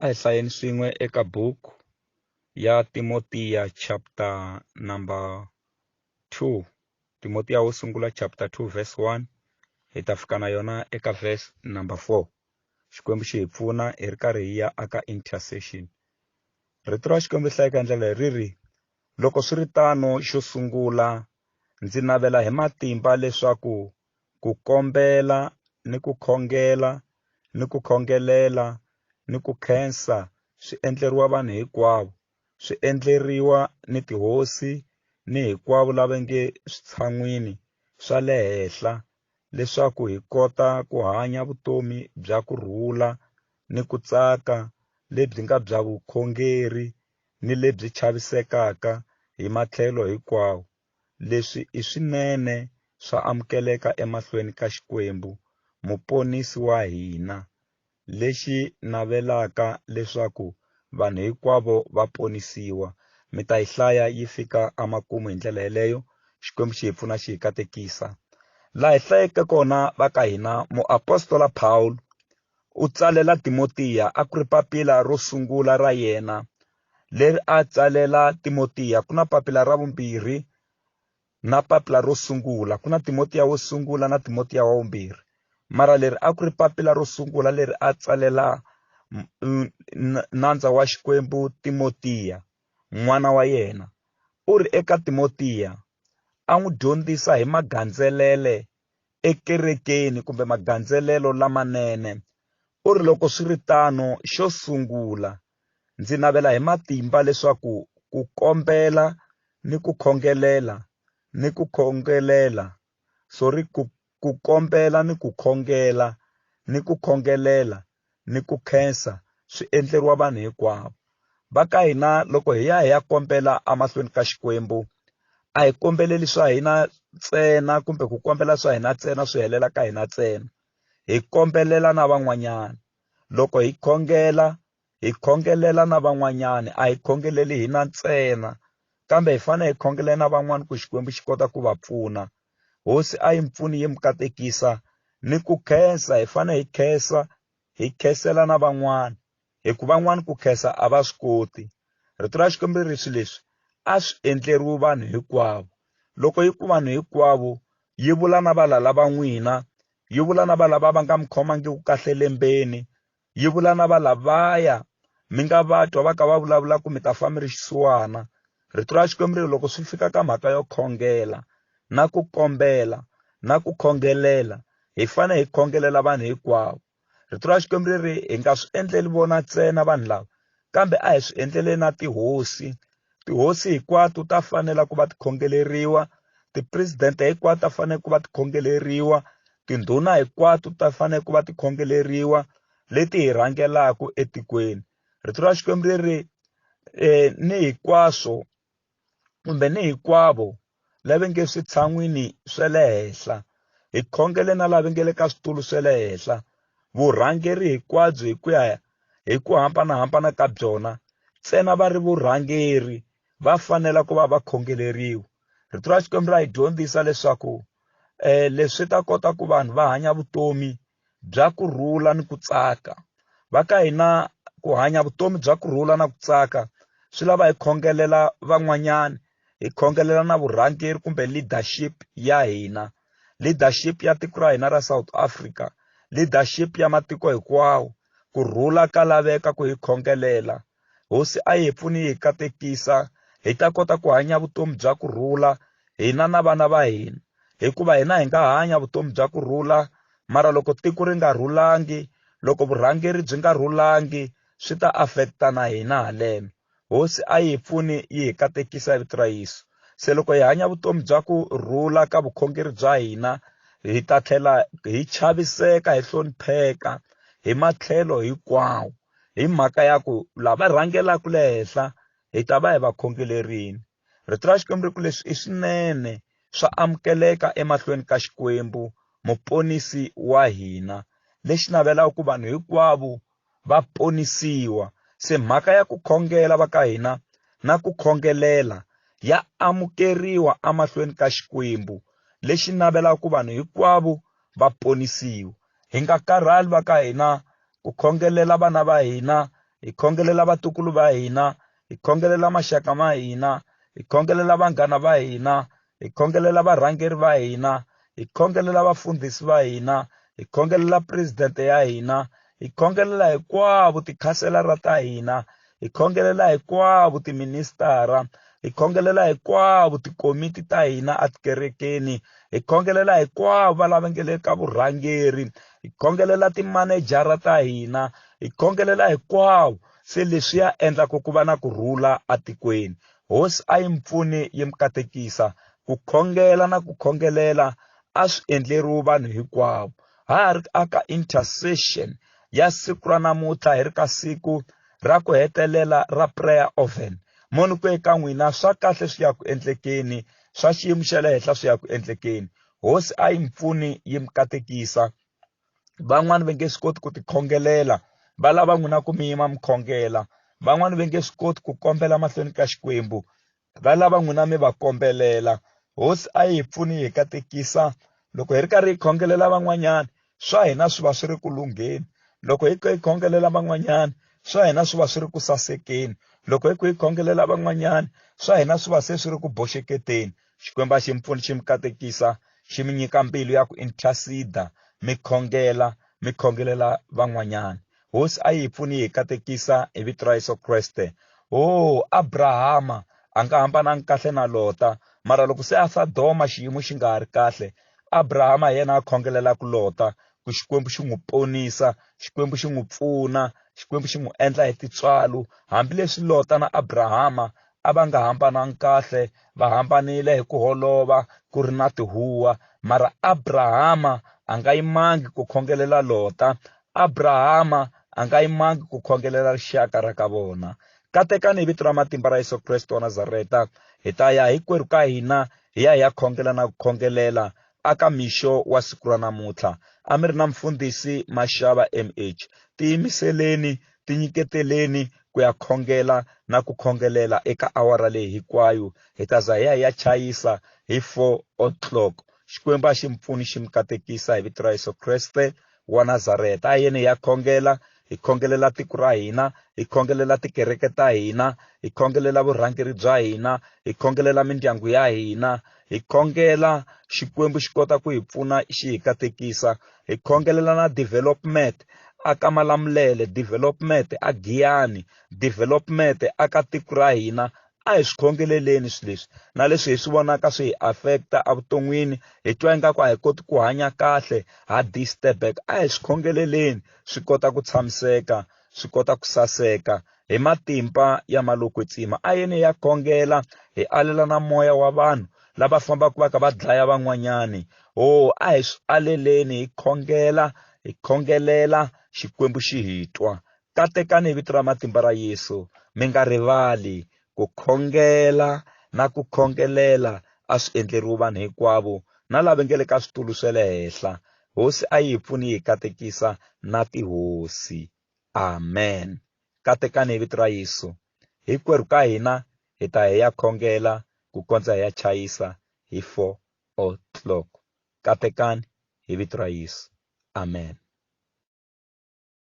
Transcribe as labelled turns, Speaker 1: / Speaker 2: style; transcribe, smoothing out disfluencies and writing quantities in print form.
Speaker 1: A hi hlayeni swin'we eka buku ya Timotiya chapter number 2. Timotiya wo sungula chapter 2 verse 1. Hi ta fika na yona eka verse number 4. Xikwembu xi hi pfuna hi ri karhi hi ya aka intercession. Rito ra Xikwembu hlayeka hi ndlela riri, loko swi ri tano xo sungula ndzi navela hi matimba leswaku ku kombela ni ku khongela ni ku khongelela ni ku khensa swi endleriwa vanhu hinkwavo, swi endleriwa ni tihosi ni hinkwavo lava nge switshan'wini swa le henhla, leswaku hi kota ku hanya vutomi bya kurhula ni ku tsaka lebyi nga bya vukhongeri ni lebyi chavisekaka hi matlhelo hinkwawo. Leswi i swinene swa amukeleka emahlweni ka Xikwembu, muponisi wa hina, lexi navelaka leswaku vanhu hinkwavo va ponisiwa. Mi ta yi hlaya yi fika emakumu hi ndlela yeleyo. Xikwembu xi hi pfuna xi hi katekisa. Laha hi hlayeke kona va ka hina, muapostola Paul u tsalela Timotiya a ku ri papila ro sungula ra yena leri a tsalela Timotiya. Ku na papila ra vumbirhi na papila ro sungula, ku na Timotiya wo sungula na Timotiya wa vumbirhi, mara leri a ku ri papila ro sungula leri a tsalela nandza wa Xikwembu Timotiya, n'wana wa yena. U ri eka Timotiya a n'wi dyondzisa hi magandzelele ekerekeni kumbe magandzelelo lamanene. U ri loko swi ri tano xo sungula ndzi navela hi matimba leswaku ku kombela ni ku khongelela ni ku khongelela ku kombela ni ku khongela ni ku khongelela ni ku khensa swi endleriwa vanhu hinkwavo. Va ka hina loko hi ya kombela emahlweni ka Xikwembu, a hi kombeleli swa hina ntsena kumbe ku kombela swa hina ntsena swi helela ka hina ntsena, hi kombelela na van'wanyana. Loko hi khongela hi khongelela na van'wanyana, a hi khongeleli hina ntsena kambe hi fanele hi khongelela na van'wana ku Xikwembu xi kota ku va pfuna. Hosi a yi mpfuni yi mi katekisa ni ku khensa. Hi fanele hi khensa, hi khensela na van'wana, hi ku van'wana ku khensa a va swi koti. Rito ra Xikwembu ri swi leswi a swi endleriwa vanhu hinkwavo. Loko yi ku vanhu hinkwavo yi vula na valala va n'wina, yi vula na valava va nga mi khomangiku kahle lembeni, yi vula na valavaya mi nga va twa va ka va vulavula ku mi ta famba mi ri xisuwana. Rito ra Xikwembu ri loko swi fika ka mhaka yo khongela na ku kombela na ku khongelela, hi fanele hi khongelela vanhu hinkwavo. Rito ra Xikwembu ri hi nga swi endleli vona ntsena vanhu lava, kambe a hi swi endlele na tihosi. Tihosi hinkwato ta fanela ku va ti khongeleriwa, tipresidente hinkwato ta fanele ku va ti khongeleriwa, tindhuna hinkwato ta fanele ku va ti khongeleriwa leti hi rhangelaka etikweni. Rito ra Xikwembu ri ni hinkwaswo kumbe ni hinkwavo lava nge switshan'wini swa le henhla, hi khongele na lava nge le ka switulu swa le henhla. Vurhangeri hinkwabyo hi ku ya hi ku hambanahambana ka byona, ntsena va ri vurhangeri va fanela ku va va khongeleriwa. Rito ra Xikwembu ra hi dyondzisa leswaku leswi ta kota ku vanhu va hanya vutomi bya kurhula ni ku tsaka. Va ka hina ku hanya vutomi bya kurhula na ku tsaka swi lava hi khongelela van'wanyana, hi khongelela na vurhangeri kumbe leadership ya hina, leadership ya tiko ra hina ra South Africa, leadership ya matiko hinkwawo. Kurhula ka laveka ku hi khongelela. Hosi a yi hi pfuni hi katekisa hi ta kota ku hanya vutomi bya kurhula hina na vana va hina, hikuva hina hi nga hanya vutomi bya kurhula, mara loko tiko ri nga rhulangi, loko vurhangeri byi nga rhulangi, swi ta affecta na hina haleno. Hosi a yi hi pfuni yi hi katekisa vito ra Yesu. Se loko hi hanya vutomi bya kurhula ka vukhongeri bya hina, hi ta tlhela hi chaviseka, hi hlonipheka hi matlhelo hinkwawo, hi mhaka ya ku lava rhangelaka le henhla hi ta va hi va khongelerini. Rito ra Xikwembu ri ku leswi i swinene swa amukeleka emahlweni ka Xikwembu, muponisi wa hina, lexi navelaka ku vanhu hinkwavo va ponisiwa. Se mhaka ya ku khongela va ka hina na ku khongelela ya amukeriwa emahlweni ka Xikwembu, lexi navelaka ku vanhu hinkwavo va ponisiwa. Hi nga karhali va ka hina ku khongelela vana va hina, hi khongelela vatukulu va hina, hi khongelela maxaka ma hina, hi khongelela vanghana va hina, hi khongelela varhangeri va hina, hi khongelela vafundhisi va hina, hi khongelela presidente ya hina, hi khongelela hinkwavo tikhanselara ta hina, hi khongelela hinkwavo tiministara, hi khongelela hinkwavo tikomiti ta hina a tikerekeni, hi khongelela hinkwavo va lava nge le ka vurhangeri, hi khongelela timanejara ta hina, hi khongelela hinkwavo. Se leswi ya endlaka ku va na kurhula atikweni. Hosi a yi mi pfuni yi mi katekisa ku khongela na ku khongelela a swi endleriwe vanhu hinkwavo. Ha ri aka intercession ya siku ra namuntlha hi ri ka siku ra ku hetelela ra prayer oven. Moni ku eka n'wina swa kahle swi ya ku endlekeni, swa xiyimo xa le henhla swi ya ku endlekeni. Hosi a yi mi pfuni yi mi katekisa. Van'wani va nge swi koti ku tikhongelela, va lava n'wina ku mi yima mi khongela. Van'wani va nge swi koti ku kombela mahlweni ka Xikwembu, va lava n'wina mi va kombelela. Hosi a yi hi pfuni hi katekisa. Loko hi ri karhi hi khongelela van'wanyana, swa hina swi va swi ri ku lungheni. Loko hi khongelela van'wanyana, swa hina swi va swi ri ku sasekeni. Loko hi khongelela van'wanyana, swa hina swi va se swi ri ku boxeketeni. Xikwembu a xi mi pfuni xi mi katekisa, xi mi nyika mbilu ya ku intercede, mi khongelela van'wanyana. Hosi a yi hi pfuni hi katekisa hi vito ra Yesu Kreste. Abrahama a nga hambananga kahle na Lota, mara loko se a Sodoma xiyimo xi nga ha ri kahle, Abrahama hi yena a khongelelaka Lota ku Xikwembu xi n'wi ponisa, Xikwembu xi n'wi pfuna, Xikwembu xi n'wi endla hi tintswalo. Hambileswi Lota na Abrahama a va nga hambananga kahle, va hambanile hi ku holova ku ri na tihuwa, mara Abrahama a nga yimangi ku khongelela Lota, Abrahama a nga yimangi ku khongelela rixaka ra ka vona. Katekani hi vito ra matimba ra Yesu Kreste wa Nazareta, hi ta ya hinkwerhu ka hina hi ya khongela na ku khongelela aka mixo wa siku ra namuntlha. A mi ri na mfundhisi Mashava MH. Tiyimiseleni, tinyiketeleni ku ya khongela na ku khongelela eka awara leyi hinkwayo. Hi ta za hi ya chayisa hi 4 o'clock. Xikwembu a xi mi pfuni xi mi katekisa hi vito ra Yesu Kreste wa Nazareta. A yeni hi ya khongela, hi khongelela tiko ra hina, hi khongelela tikereke ta hina, hi khongelela vurhangeri bya hina, hi khongelela mindyangu ya hina, hi khongela Xikwembu xi kota ku hi pfuna xi hi katekisa, hi khongelela na development aka Malamulele, development a Giyani, development aka tiko ra hina. A hi swi khongeleleni swilo leswi, na leswi hi swi vonaka swi hi affecta evuton'wini, hi twa ingaku a hi koti ku hanya kahle, ha disturbeka. A hi swi khongeleleni swi kota ku tshamiseka, swi kota ku saseka hi matimba ya Maloketsima. A yeni hi ya khongela, hi alela na moya wa vanhu lava fambaka va kha va dlaya van'wanyani. A hi swi aleleni, hi khongela, hi khongelela Xikwembu xi hi twa. Katekani hi vito ra matimba ra Yesu, mi nga rivali ku khongela na ku khongelela a swi endleriwe vanhu hinkwavo na lava nge le ka switulu swa le henhla. Hosi a yi hi pfuni hi katekisa na tihosi. Amen. Katekani hi vito ra Yesu, hinkwerhu ka hina hi ta hi ya khongela ku kondza hi ya chayisa hi 4 o'clock. Katekani hi vito ra Yesu. Amen.